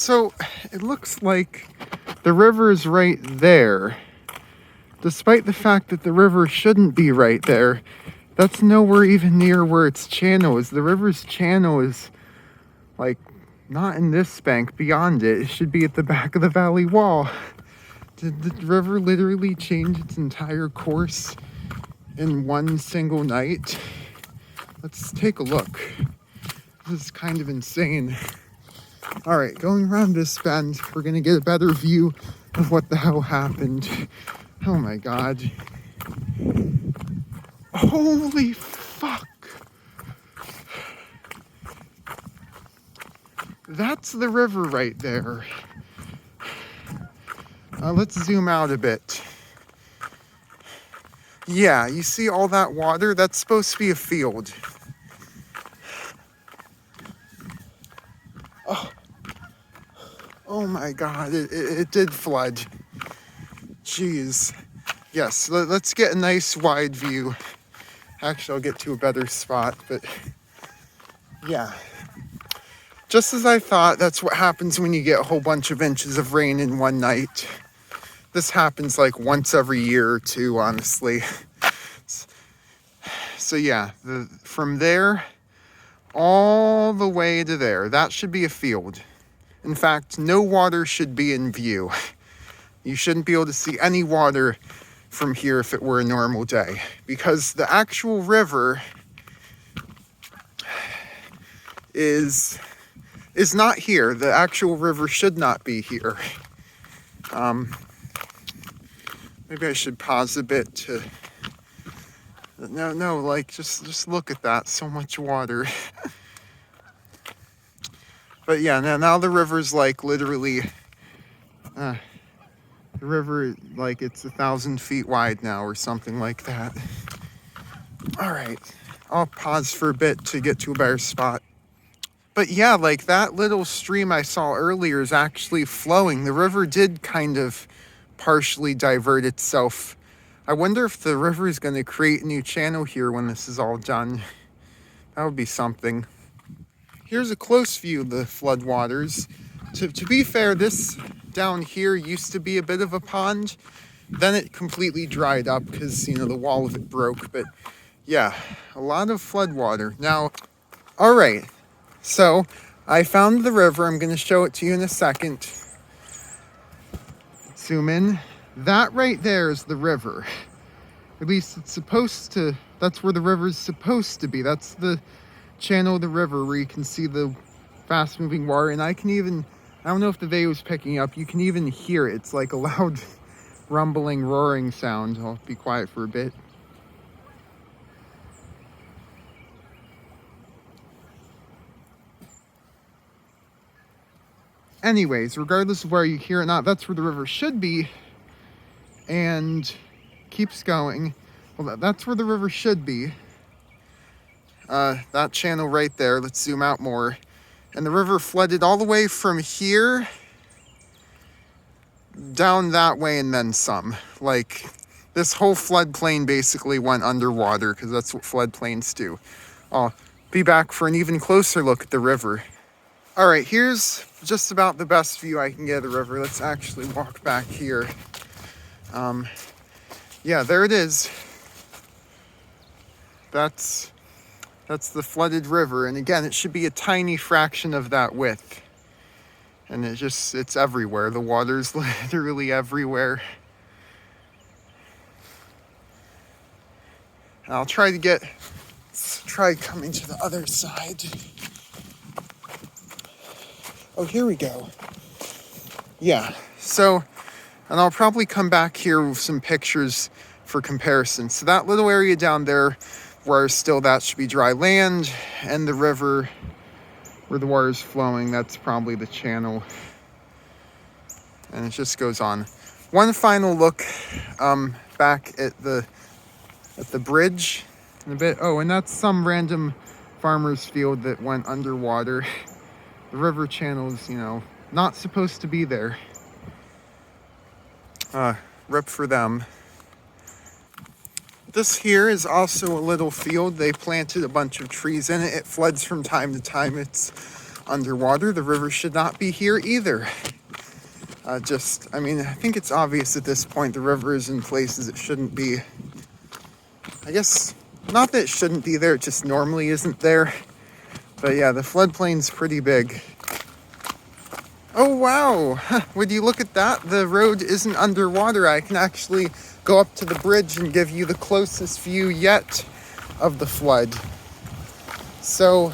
So it looks like the river is right there. Despite the fact that the river shouldn't be right there, that's nowhere even near where its channel is. The river's channel is like not in this bank, beyond it. It should be at the back of the valley wall. Did the river literally change its entire course in one single night? Let's take a look. This is kind of insane. All right, going around this bend, we're gonna get a better view of what the hell happened. Oh my God. Holy fuck. That's the river right there. Let's zoom out a bit. Yeah, you see all that water? That's supposed to be a field. Oh my God, it did flood. Jeez. Yes, let's get a nice wide view. Actually, I'll get to a better spot, but yeah. Just as I thought, that's what happens when you get a whole bunch of inches of rain in one night. This happens like once every year or two, honestly. So yeah, from there all the way to there, that should be a field. In fact, no water should be in view. You shouldn't be able to see any water from here if it were a normal day, because the actual river is not here. The actual river should not be here. Maybe I should pause a bit to... No, like, just look at that. So much water. But yeah, now the river's like literally... the river, like, it's 1,000 feet wide now or something like that. All right, I'll pause for a bit to get to a better spot. But yeah, like that little stream I saw earlier is actually flowing. The river did kind of partially divert itself. I wonder if the river is going to create a new channel here when this is all done. That would be something. Here's a close view of the floodwaters. To be fair, this down here used to be a bit of a pond. Then it completely dried up because, you know, the wall of it broke. But yeah, a lot of floodwater. Now, all right. So I found the river. I'm going to show it to you in a second. Zoom in. That right there is the river. At least it's supposed to, that's where the river's supposed to be. That's the channel of the river where you can see the fast moving water. And I don't know if the video is picking up. You can even hear it. It's like a loud rumbling, roaring sound. I'll be quiet for a bit. Anyways, regardless of where you hear it or not, that's where the river should be. And keeps going. Well, that's where the river should be. That channel right there. Let's zoom out more. And the river flooded all the way from here down that way and then some. Like, this whole floodplain basically went underwater because that's what floodplains do. I'll be back for an even closer look at the river. All right, here's just about the best view I can get of the river. Let's actually walk back here. Yeah, there it is. That's the flooded river. And again, it should be a tiny fraction of that width. And it's everywhere. The water's literally everywhere. And I'll try coming to the other side. Oh, here we go. Yeah, so, and I'll probably come back here with some pictures for comparison. So that little area down there where still that should be dry land, and the river where the water is flowing, that's probably the channel. And it just goes on. One final look back at the bridge in a bit. Oh, and that's some random farmer's field that went underwater. The river channel's, you know, not supposed to be there. Rip for them. This here is also a little field. They planted a bunch of trees in it. It floods from time to time. It's underwater, the river should not be here either. I mean, I think it's obvious at this point the river is in places it shouldn't be. I guess, not that it shouldn't be there, it just normally isn't there. But yeah, the floodplain's pretty big. Oh wow, would you look at that? The road isn't underwater. I can actually go up to the bridge and give you the closest view yet of the flood. So,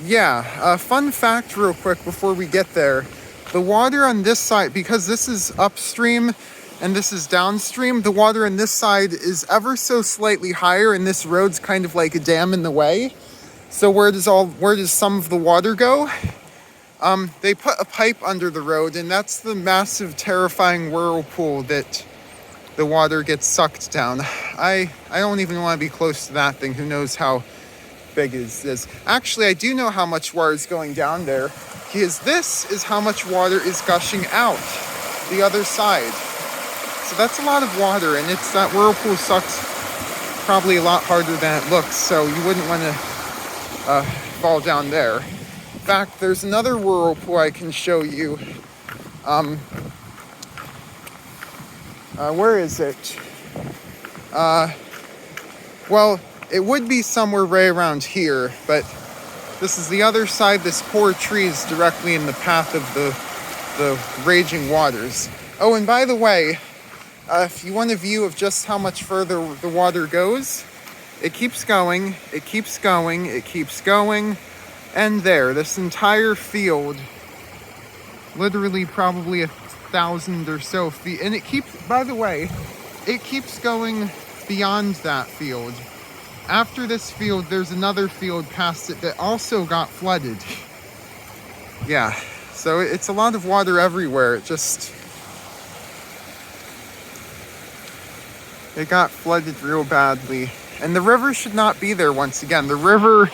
yeah, fun fact real quick before we get there. The water on this side, because this is upstream and this is downstream, the water on this side is ever so slightly higher, and this road's kind of like a dam in the way. So where does some of the water go? They put a pipe under the road, and that's the massive, terrifying whirlpool that the water gets sucked down. I don't even want to be close to that thing. Who knows how big it is. Actually, I do know how much water is going down there, because this is how much water is gushing out the other side. So that's a lot of water, and that whirlpool sucks probably a lot harder than it looks, so you wouldn't want to fall down there. In fact, there's another whirlpool I can show you. Where is it? Well, it would be somewhere right around here, but this is the other side. This poor tree is directly in the path of the raging waters. Oh, and by the way, if you want a view of just how much further the water goes, it keeps going, it keeps going, it keeps going, and there, this entire field, literally probably 1,000 or so feet, and it keeps, by the way, it keeps going beyond that field. After this field, there's another field past it that also got flooded. Yeah, so it's a lot of water everywhere. It got flooded real badly. And the river should not be there once again. The river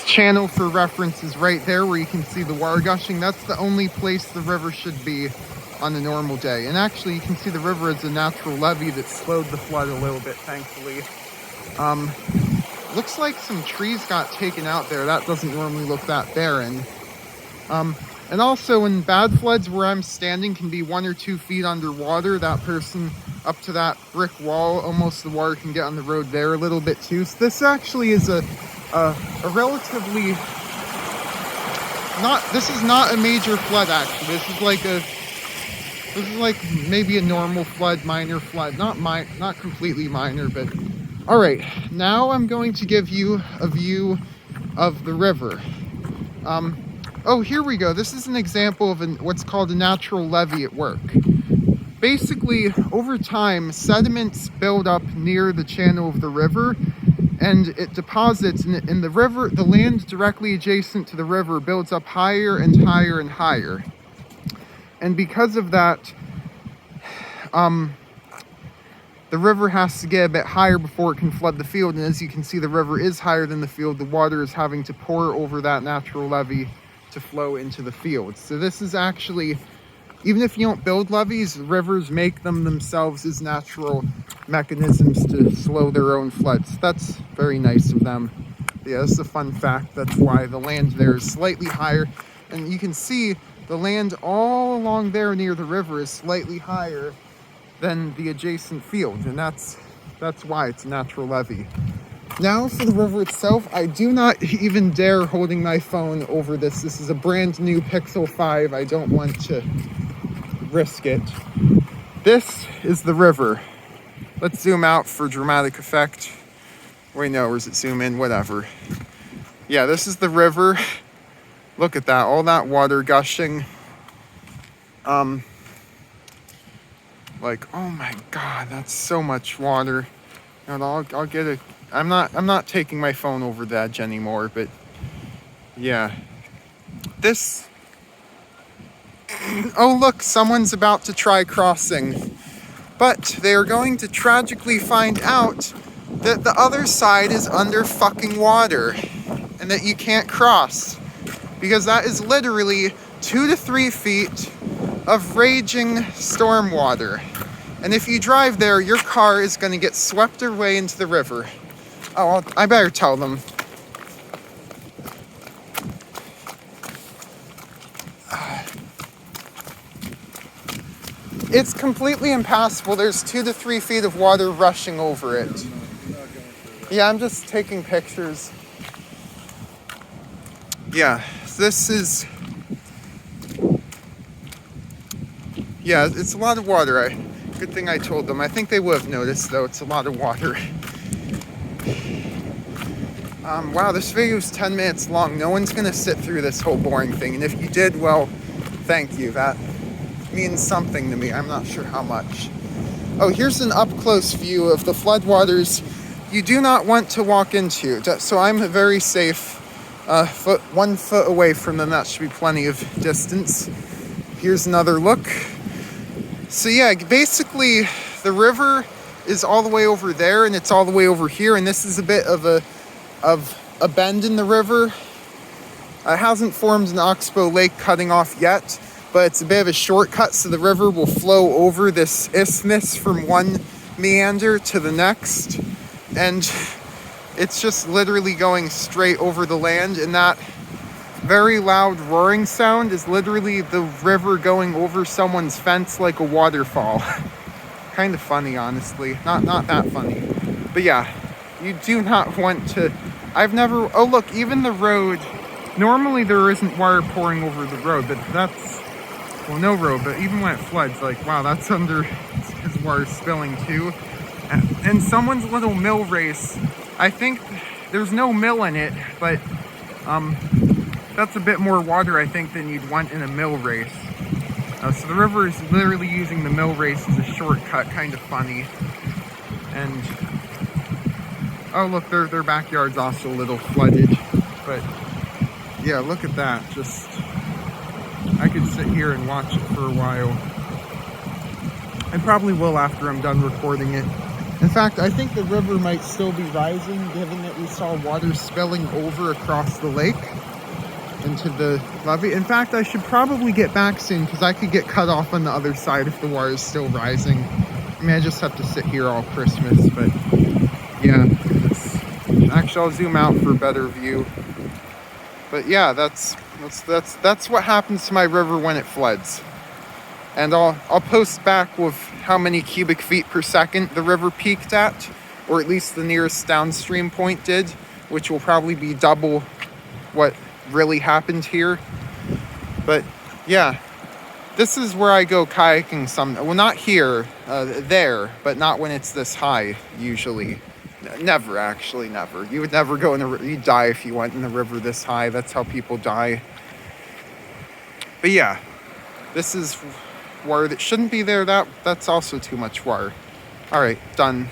channel for reference is right there where you can see the water gushing. That's the only place the river should be on a normal day. And actually, you can see the river is a natural levee that slowed the flood a little bit, thankfully. Looks like some trees got taken out there. That doesn't normally look that barren. And also in bad floods where I'm standing can be 1 or 2 feet underwater. That person up to that brick wall, almost the water can get on the road there a little bit too. So this actually is a relatively, this is not a major flood actually. This is like maybe a normal flood, minor flood. Not completely minor, but all right. Now I'm going to give you a view of the river. Oh, here we go. This is an example of what's called a natural levee at work. Basically, over time, sediments build up near the channel of the river, and it deposits in the river. The land directly adjacent to the river builds up higher and higher and higher. And because of that, the river has to get a bit higher before it can flood the field. And as you can see, the river is higher than the field. The water is having to pour over that natural levee to flow into the field. So this is actually, even if you don't build levees, rivers make them themselves as natural mechanisms to slow their own floods. That's very nice of them. Yeah, this is a fun fact. That's why the land there is slightly higher. And you can see the land all along there near the river is slightly higher than the adjacent field. And that's why it's a natural levee. Now for the river itself, I do not even dare holding my phone over this. This is a brand new Pixel 5. I don't want to risk it. This is the river. Let's zoom out for dramatic effect. Wait, no, or does it zoom in? Whatever. Yeah, this is the river. Look at that, all that water gushing. Like, oh my God, that's so much water. And I'll get it. I'm not taking my phone over the edge anymore, but yeah. This, oh look, someone's about to try crossing. But they are going to tragically find out that the other side is under fucking water and that you can't cross. Because that is literally 2 to 3 feet of raging storm water. And if you drive there, your car is going to get swept away into the river. Oh, I better tell them. It's completely impassable. There's 2 to 3 feet of water rushing over it. Yeah, I'm just taking pictures. Yeah, this is... Yeah, it's a lot of water. Good thing I told them. I think they would have noticed, though. It's a lot of water. Wow, this video is 10 minutes long. No one's going to sit through this whole boring thing. And if you did, well, thank you. That means something to me. I'm not sure how much. Oh, here's an up-close view of the floodwaters you do not want to walk into. So I'm very safe. 1 foot away from them. That should be plenty of distance. Here's another look. So yeah, basically the river is all the way over there and it's all the way over here, and this is a bit of a bend in the river. It hasn't formed an oxbow lake cutting off yet, but it's a bit of a shortcut, so the river will flow over this isthmus from one meander to the next, and it's just literally going straight over the land, and that very loud roaring sound is literally the river going over someone's fence like a waterfall. Kind of funny, honestly. Not that funny. But yeah, you do not want to... Oh look, even the road... Normally there isn't water pouring over the road, but that's... Well, no road, but even when it floods, like, wow, that's under... Is water spilling too. And someone's little mill race, I think there's no mill in it, but... That's a bit more water, I think, than you'd want in a mill race. So the river is literally using the mill race as a shortcut, kind of funny. And, oh look, their backyard's also a little flooded. But, yeah, look at that. Just, I could sit here and watch it for a while. I probably will after I'm done recording it. In fact, I think the river might still be rising, given that we saw water spilling over across the lake into the levee. In fact, I should probably get back soon because I could get cut off on the other side if the water is still rising. I mean, I just have to sit here all Christmas, but yeah. Actually, I'll zoom out for a better view. But yeah, that's what happens to my river when it floods. And I'll post back with how many cubic feet per second the river peaked at, or at least the nearest downstream point did, which will probably be double what really happened here. But yeah, this is where I go kayaking well, not here, there, but not when it's this high, usually. Never, actually, never. You would never go in the river. You'd die if you went in the river this high. That's how people die. But yeah, this is water that shouldn't be there. That's also too much water. All right, done.